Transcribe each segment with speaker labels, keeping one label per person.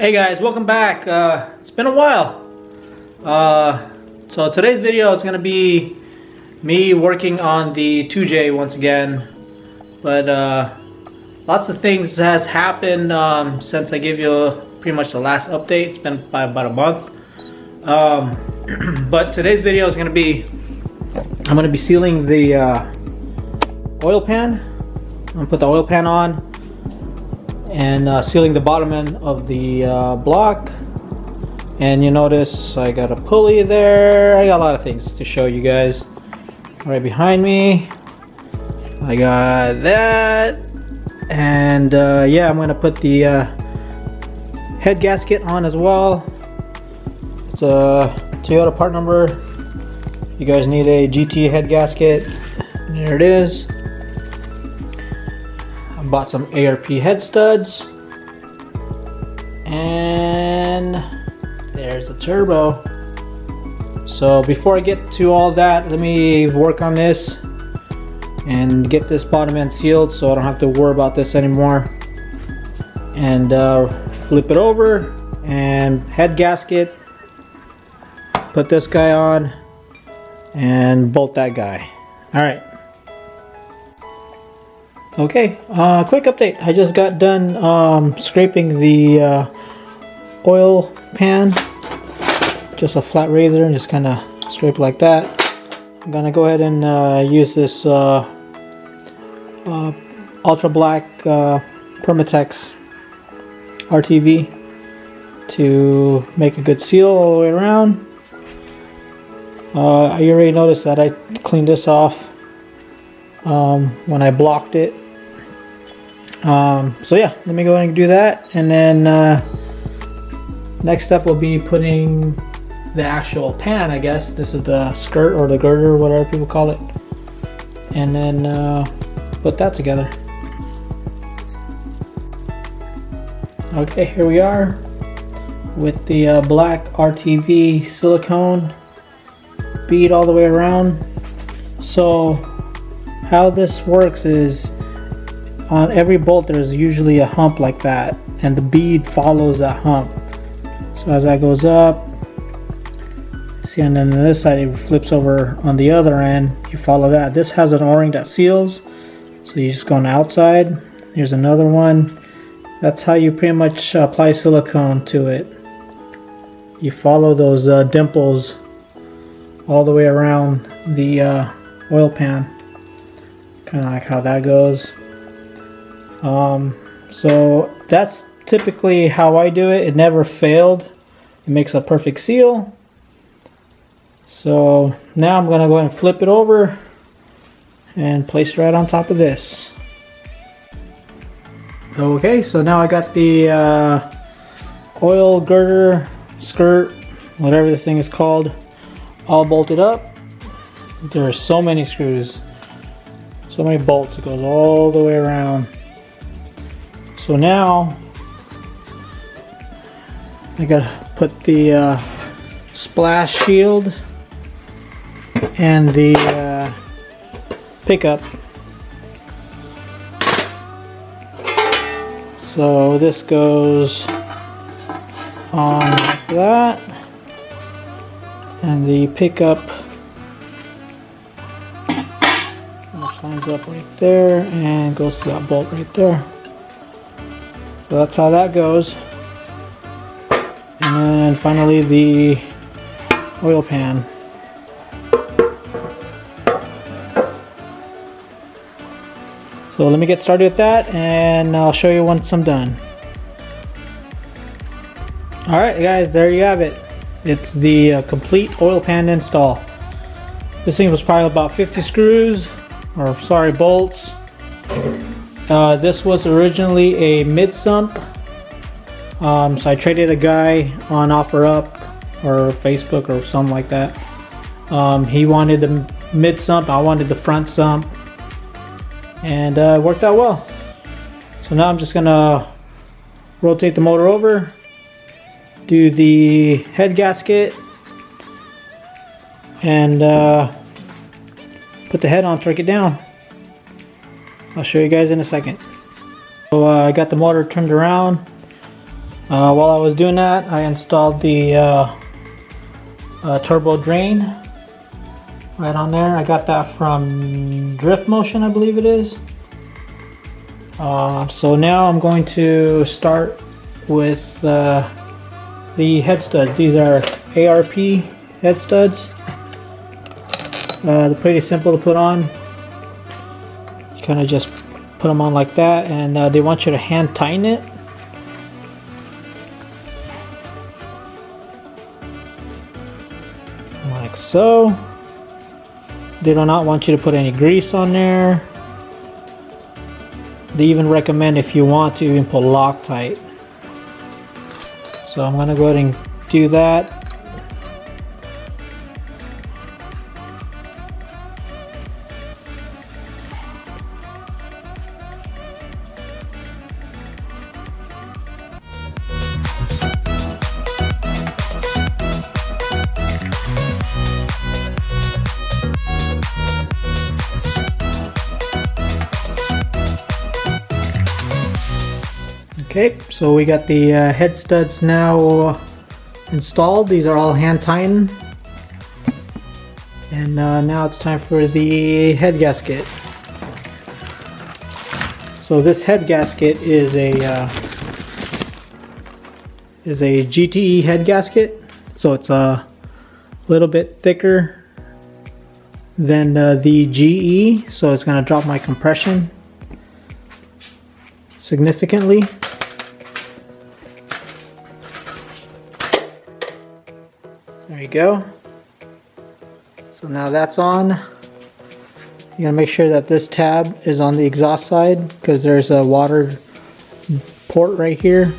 Speaker 1: Hey guys, welcome back. It's been a while. So today's video is going to be me working on the 2J once again. But lots of things has happened since I gave you pretty much the last update. It's been about a month. But today's video is going to be, I'm going to be sealing the oil pan. I'm going to put the oil pan on and sealing the bottom end of the block. And you notice I got a pulley there. I got a lot of things to show you guys. Right behind me I got that, and yeah, I'm gonna put the head gasket on as well. It's a Toyota part number. You guys need a GT head gasket. There it is. I bought some ARP head studs, and there's the turbo. So before I get to all that, let me work on this and get this bottom end sealed so I don't have to worry about this anymore. And flip it over and head gasket, put this guy on and bolt that guy. Alright. Okay, quick update. I just got done scraping the oil pan. Just a flat razor and just kind of scrape like that. I'm gonna go ahead and use this ultra black Permatex RTV to make a good seal all the way around. You already noticed that I cleaned this off when I blocked it. So yeah, let me go ahead and do that, and then next step will be putting the actual pan, I guess. This is the skirt or the girder, whatever people call it, and then put that together. Okay, here we are with the black RTV silicone bead all the way around. So how this works is on every bolt there's usually a hump like that, and the bead follows that hump. So as that goes up, see, and then on this side it flips over on the other end, you follow that. This has an o-ring that seals, so you just go on the outside. Here's another one. That's how you pretty much apply silicone to it. You follow those dimples all the way around the oil pan, kind of like how that goes. So that's typically how I do it. It never failed. It makes a perfect seal. So now I'm going to go ahead and flip it over and place it right on top of this. Okay, so now I got the oil girder, skirt, whatever this thing is called, all bolted up. There are so many screws, so many bolts. It goes all the way around. So now I gotta put the splash shield and the pickup. So this goes on like that, and the pickup lines up right there and goes to that bolt right there. So that's how that goes. And then finally the oil pan. So let me get started with that, and I'll show you once I'm done. Alright guys, there you have it. It's the complete oil pan install. This thing was probably about 50 screws, or sorry, bolts. This was originally a mid-sump. So I traded a guy on OfferUp or Facebook or something like that. He wanted the mid-sump, I wanted the front sump. And it worked out well. So now I'm just gonna rotate the motor over, do the head gasket, and put the head on, torque it down. I'll show you guys in a second. So I got the motor turned around. While I was doing that, I installed the turbo drain right on there. I got that from Drift Motion, I believe it is. So now I'm going to start with the head studs. These are ARP head studs. They're pretty simple to put on. You kind of just put them on like that, and they want you to hand tighten it. Like so. They do not want you to put any grease on there. They even recommend, if you want to, even put Loctite. So I'm going to go ahead and do that. Okay, so we got the head studs now installed. These are all hand tightened. And now it's time for the head gasket. So this head gasket is a GTE head gasket. So it's a little bit thicker than the GE. So it's going to drop my compression significantly. There you go. So now that's on. You gotta make sure that this tab is on the exhaust side, because there's a water port right here.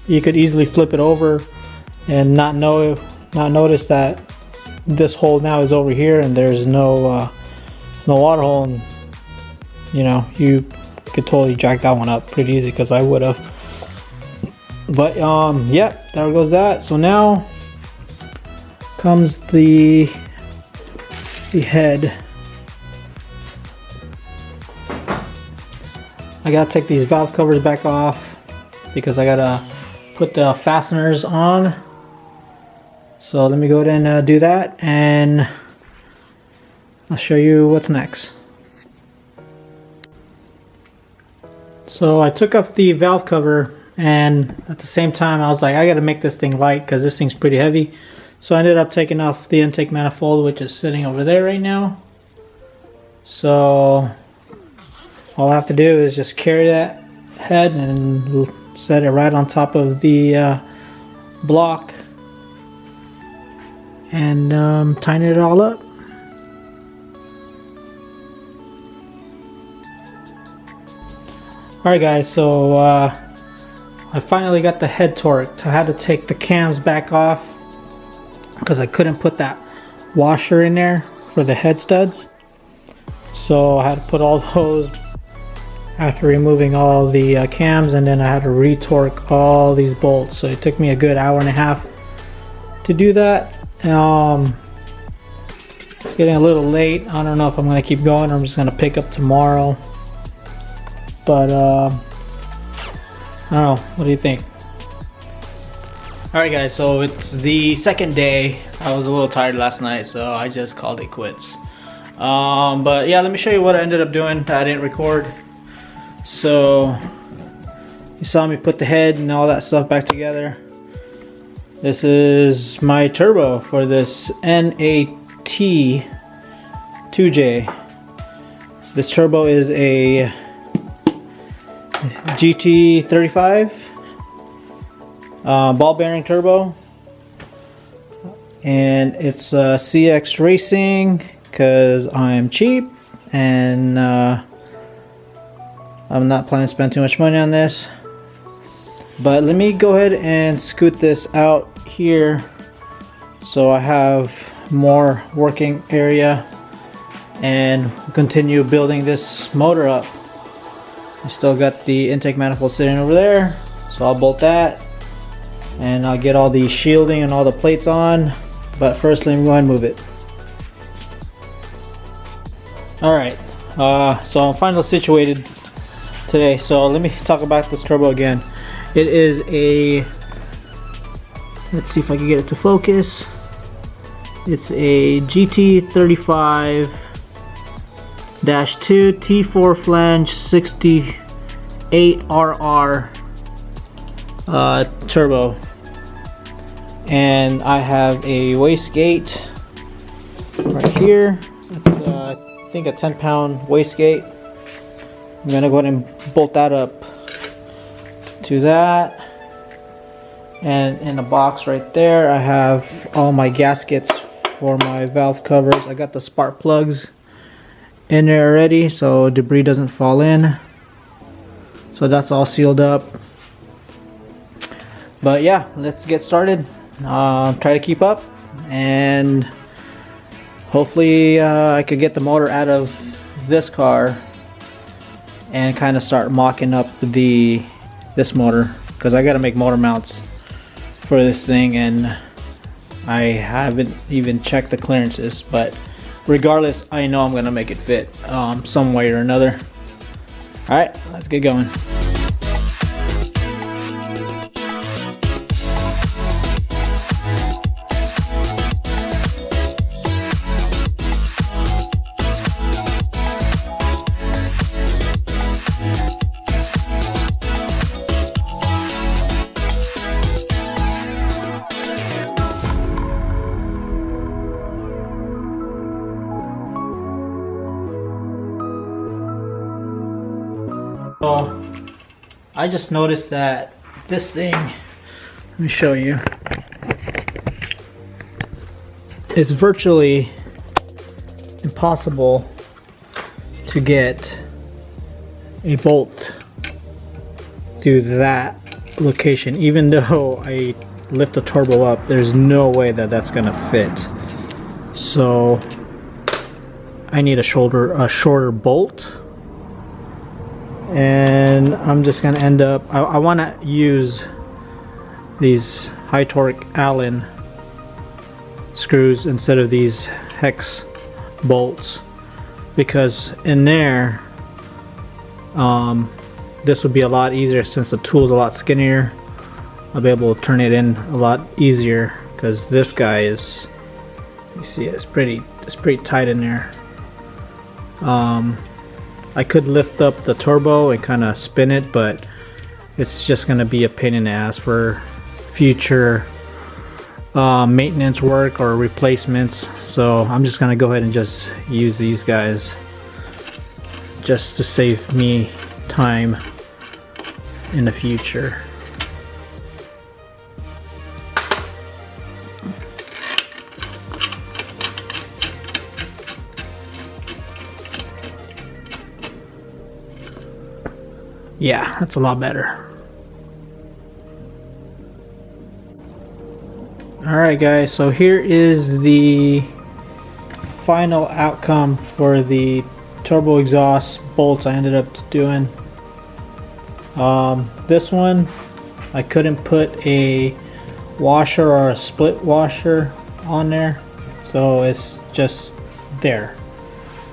Speaker 1: You could easily flip it over and not notice that this hole now is over here and there's no water hole, and you know, you could totally jack that one up pretty easy, because I would have. But yep, there goes that. So now comes the head. I gotta take these valve covers back off because I gotta put the fasteners on. So let me go ahead and do that, and I'll show you what's next. So I took off the valve cover, and at the same time I was like, I gotta make this thing light because this thing's pretty heavy. So I ended up taking off the intake manifold, which is sitting over there right now. So all I have to do is just carry that head and set it right on top of the block and tighten it all up. Alright guys, so I finally got the head torqued. I had to take the cams back off because I couldn't put that washer in there for the head studs. So I had to put all those after removing all the cams, and then I had to retorque all these bolts. So it took me a good hour and a half to do that. It's getting a little late. I don't know if I'm going to keep going or I'm just going to pick up tomorrow. But I don't know. What do you think? Alright guys, so it's the second day. I was a little tired last night, so I just called it quits. But yeah, let me show you what I ended up doing that I didn't record. So you saw me put the head and all that stuff back together. This is my turbo for this NAT 2J. This turbo is a GT35 ball bearing turbo, and it's CX Racing because I'm cheap and I'm not planning to spend too much money on this. But let me go ahead and scoot this out here so I have more working area and continue building this motor up. I still got the intake manifold sitting over there, so I'll bolt that and I'll get all the shielding and all the plates on. But first, let me go ahead and move it. Alright, so I'm finally situated today. So let me talk about this turbo again. It is a Let's see if I can get it to focus. It's a GT35-2 T4 flange 68RR turbo, and I have a wastegate right here. It's I think a 10-pound wastegate. I'm gonna go ahead and bolt that up to that, and in the box right there I have all my gaskets for my valve covers. I got the spark plugs in there already so debris doesn't fall in, so that's all sealed up. But yeah, let's get started. Try to keep up, and hopefully I could get the motor out of this car and kind of start mocking up this motor, because I got to make motor mounts for this thing and I haven't even checked the clearances, but regardless, I know I'm gonna make it fit some way or another. Alright, let's get going. So I just noticed that this thing, let me show you, it's virtually impossible to get a bolt to that location. Even though I lift the turbo up, there's no way that that's gonna fit. So I need a shorter bolt. And I'm just gonna end up, I want to use these high torque Allen screws instead of these hex bolts, because in there this would be a lot easier since the tool's a lot skinnier. I'll be able to turn it in a lot easier, because this guy is, you see it's pretty tight in there. I could lift up the turbo and kind of spin it, but it's just going to be a pain in the ass for future maintenance work or replacements. So I'm just going to go ahead and just use these guys just to save me time in the future. Yeah, that's a lot better. Alright guys, so here is the final outcome for the turbo exhaust bolts I ended up doing. This one, I couldn't put a washer or a split washer on there, so it's just there.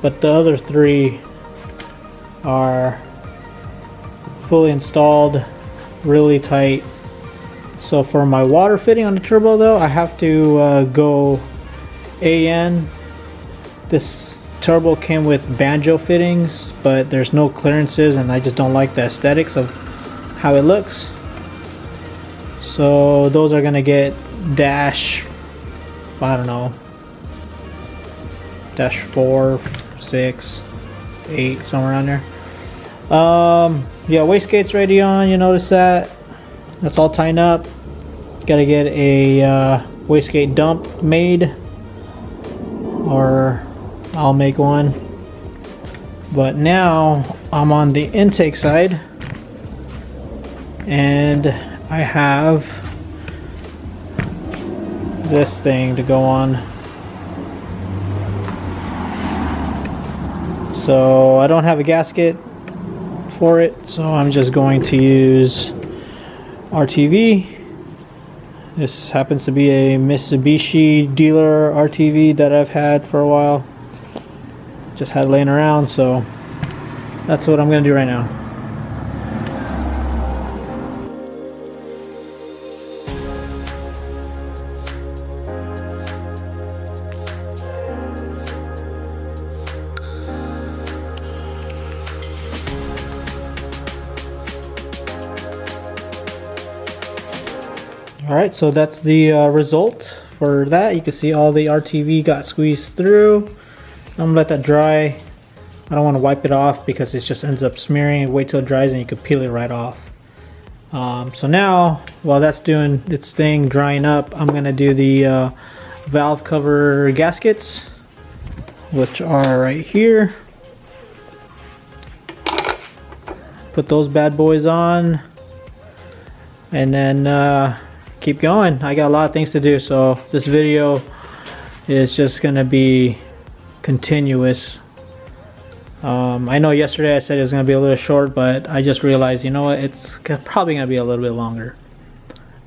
Speaker 1: But the other three are fully installed, really tight. So for my water fitting on the turbo though, I have to go AN. This turbo came with banjo fittings, but there's no clearances, and I just don't like the aesthetics of how it looks. So those are gonna get dash, I don't know, dash 4, 6, 8, somewhere around there. Yeah, wastegate's ready on, you notice that. That's all tied up. Gotta get a wastegate dump made, or I'll make one. But now I'm on the intake side, and I have this thing to go on. So I don't have a gasket for it, so I'm just going to use RTV. This happens to be a Mitsubishi dealer RTV that I've had for a while. Just had it laying around, so that's what I'm going to do right now. Alright, so that's the result for that. You can see all the RTV got squeezed through. I'm gonna let that dry. I don't want to wipe it off because it just ends up smearing. Wait till it dries and you can peel it right off. So now, while that's doing its thing, drying up, I'm gonna do the valve cover gaskets, which are right here. Put those bad boys on, and then keep going. I got a lot of things to do, so this video is just gonna be continuous. I know yesterday I said it was gonna be a little short, but I just realized, you know what, it's probably gonna be a little bit longer.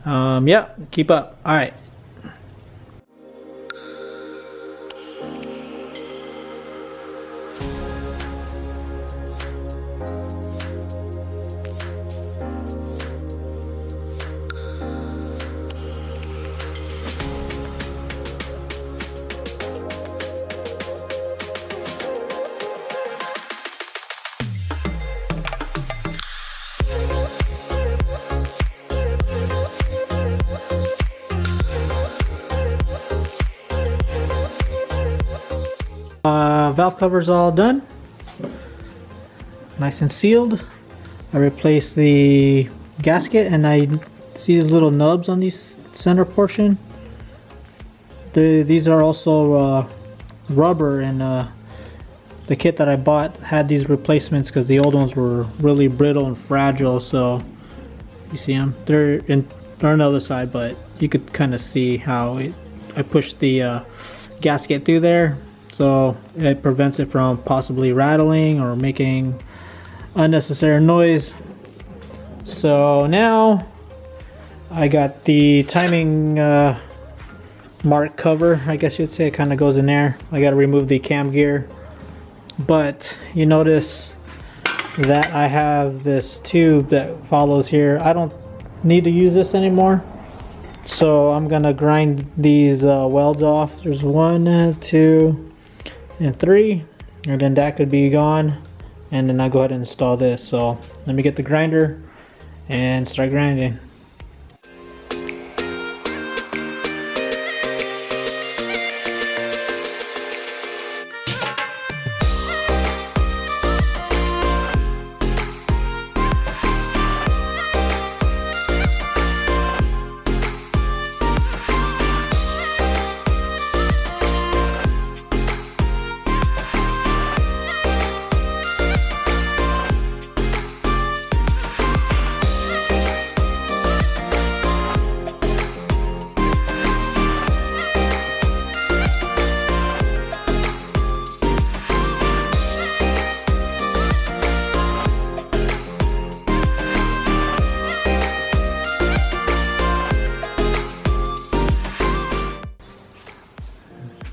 Speaker 1: Yeah, keep up. All right. Valve cover's all done, nice and sealed. I replaced the gasket, and I see these little nubs on these center portion. These are also rubber, and the kit that I bought had these replacements because the old ones were really brittle and fragile. So you see them, they're on the other side, but you could kind of see how I pushed the gasket through there. So it prevents it from possibly rattling or making unnecessary noise. So now I got the timing mark cover, I guess you'd say. It kind of goes in there. I got to remove the cam gear, but you notice that I have this tube that follows here. I don't need to use this anymore, so I'm gonna grind these welds off. There's 1, 2, and 3, and then that could be gone, and then I'll go ahead and install this. So let me get the grinder and start grinding.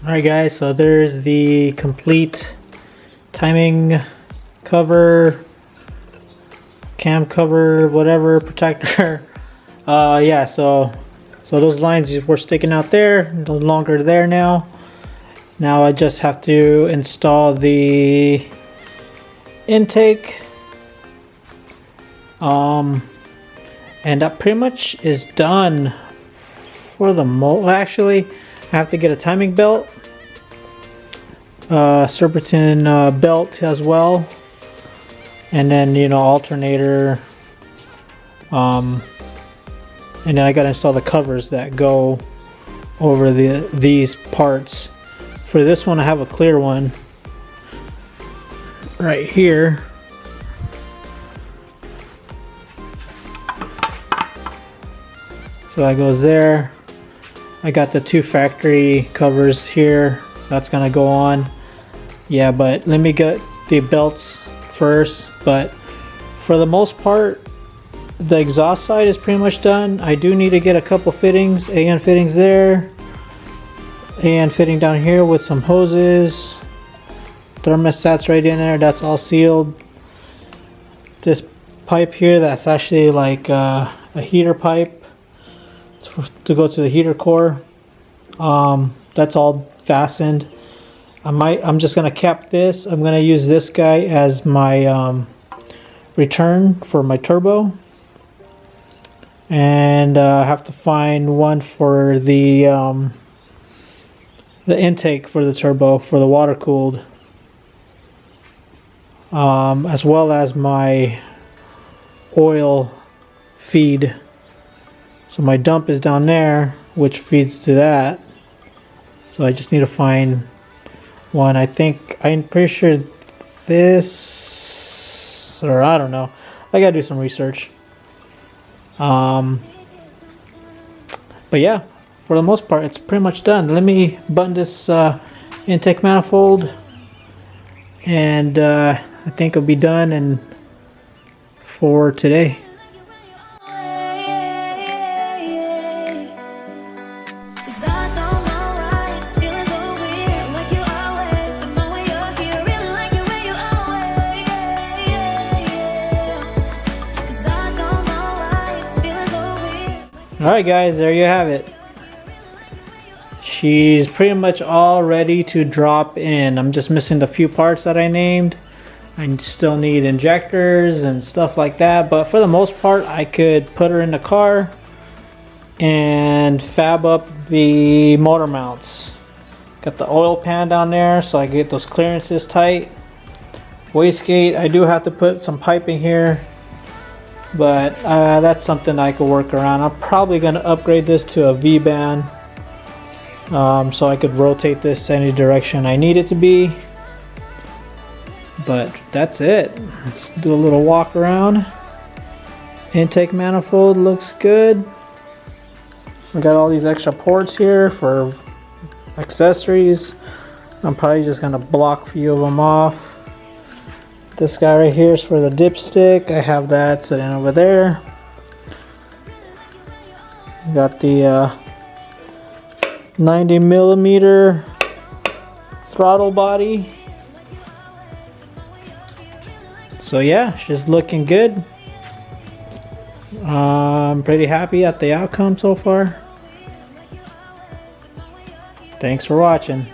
Speaker 1: Alright guys, so there's the complete timing cover, cam cover, whatever, protector. Yeah, so those lines were sticking out there, no longer there now. Now I just have to install the intake. And that pretty much is done for the actually, I have to get a timing belt, serpentine belt as well, and then, you know, alternator, and then I gotta install the covers that go over these parts. For this one I have a clear one right here. So that goes there. I got the 2 factory covers here. That's gonna go on. Yeah, but let me get the belts first. But for the most part, the exhaust side is pretty much done. I do need to get a couple fittings, AN fittings there, AN fitting down here with some hoses, thermostats right in there. That's all sealed. This pipe here, that's actually like a heater pipe to go to the heater core. That's all fastened. I'm just gonna cap this. I'm gonna use this guy as my return for my turbo, and I have to find one for the intake for the turbo for the water cooled, as well as my oil feed. So my dump is down there, which feeds to that. So I just need to find one. I'm pretty sure this, or I don't know. I gotta do some research. But yeah, for the most part, it's pretty much done. Let me button this intake manifold, and I think it'll be done and for today. Alright guys, there you have it. She's pretty much all ready to drop in. I'm just missing the few parts that I named. I still need injectors and stuff like that, but for the most part I could put her in the car and fab up the motor mounts. Got the oil pan down there so I can get those clearances tight. Wastegate, I do have to put some piping here, but that's something I could work around. I'm probably going to upgrade this to a V-band, so I could rotate this any direction I need it to be. But that's it. Let's do a little walk around. Intake manifold looks good. We got all these extra ports here for accessories. I'm probably just going to block a few of them off. This guy right here is for the dipstick. I have that sitting over there. Got the 90mm throttle body. So yeah, she's looking good. I'm pretty happy at the outcome so far. Thanks for watching.